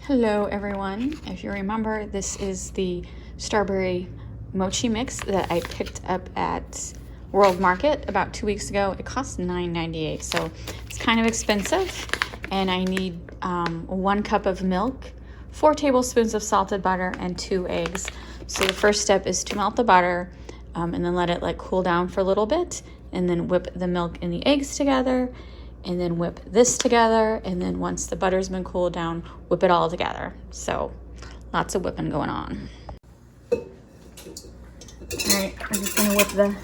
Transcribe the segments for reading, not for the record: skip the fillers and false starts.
Hello everyone. If you remember, this is the strawberry mochi mix that I picked up at World Market about 2 weeks ago. It cost $9.98, so it's kind of expensive. And I need 1 cup of milk, 4 tablespoons of salted butter, and 2 eggs. So the first step is to melt the butter and then let it cool down for a little bit, and then whip the milk and the eggs together, and then whip this together, and then once the butter's been cooled down, whip it all together. So lots of whipping going on. All right, I'm just gonna whip the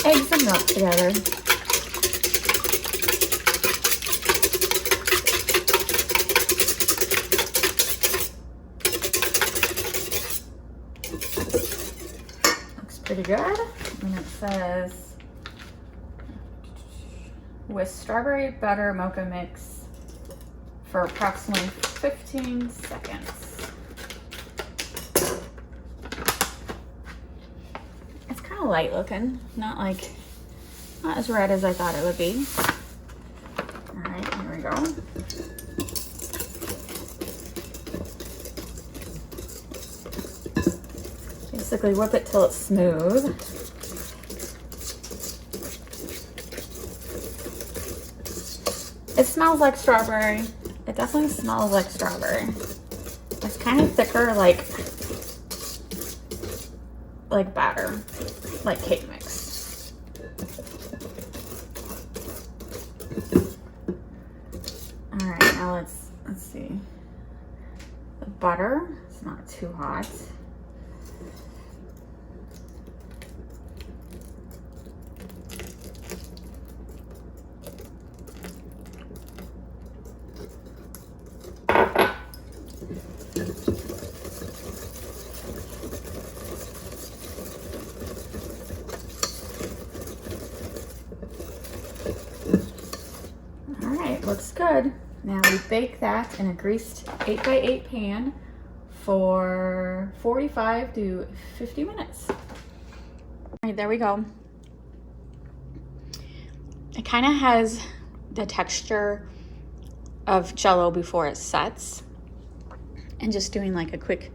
eggs and milk together. Looks pretty good. And it says, with strawberry butter mocha mix for approximately 15 seconds. It's kind of light looking, not as red as I thought it would be. All right, here we go. Basically whip it till it's smooth. It smells like strawberry. It definitely smells like strawberry. It's kind of thicker, like batter, like cake mix. All right, now let's see. The butter, it's not too hot. Looks good. Now we bake that in a greased 8x8 pan for 45 to 50 minutes. All right, there we go. It kind of has the texture of Jell-O before it sets. And just doing a quick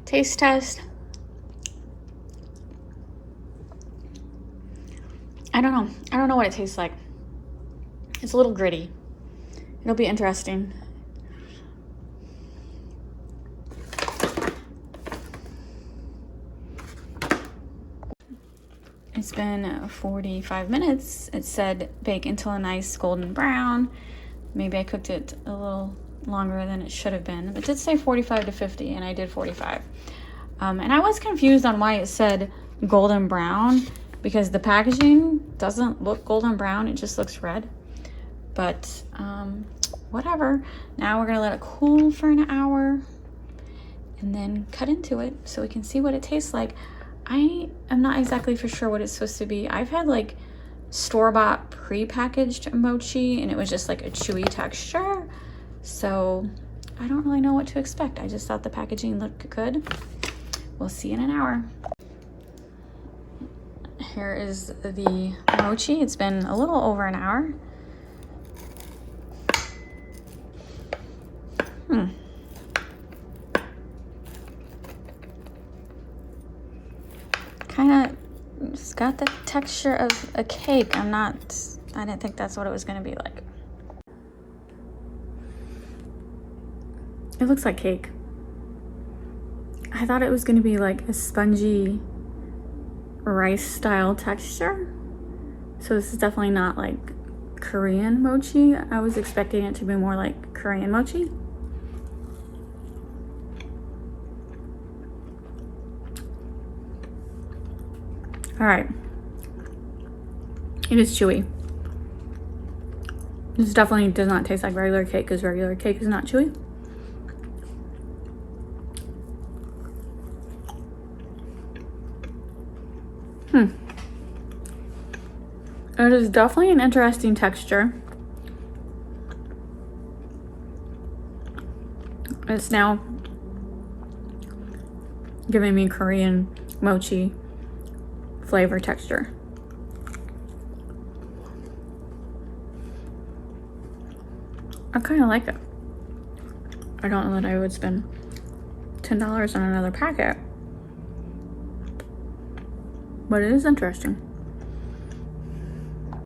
taste test. I don't know what it tastes like. It's a little gritty. It'll be interesting. It's been 45 minutes. It said bake until a nice golden brown. Maybe I cooked it a little longer than it should have been. It did say 45 to 50, and I did 45. And I was confused on why it said golden brown, because the packaging doesn't look golden brown. It just looks red. But whatever. Now we're gonna let it cool for an hour and then cut into it so we can see what it tastes like. I am not exactly for sure what it's supposed to be. I've had store-bought pre-packaged mochi, and it was just a chewy texture. So I don't really know what to expect. I just thought the packaging looked good. We'll see in an hour. Here is the mochi. It's been a little over an hour. Kind of just got the texture of a cake. I didn't think that's what it was going to be like. It looks like cake. I thought it was going to be a spongy rice style texture. So this is definitely not Korean mochi. I was expecting it to be more like Korean mochi. All right, it is chewy. This definitely does not taste like regular cake, because regular cake is not chewy. It is definitely an interesting texture. It's now giving me Korean mochi flavor texture. I kind of like it. I don't know that I would spend $10 on another packet. But it is interesting.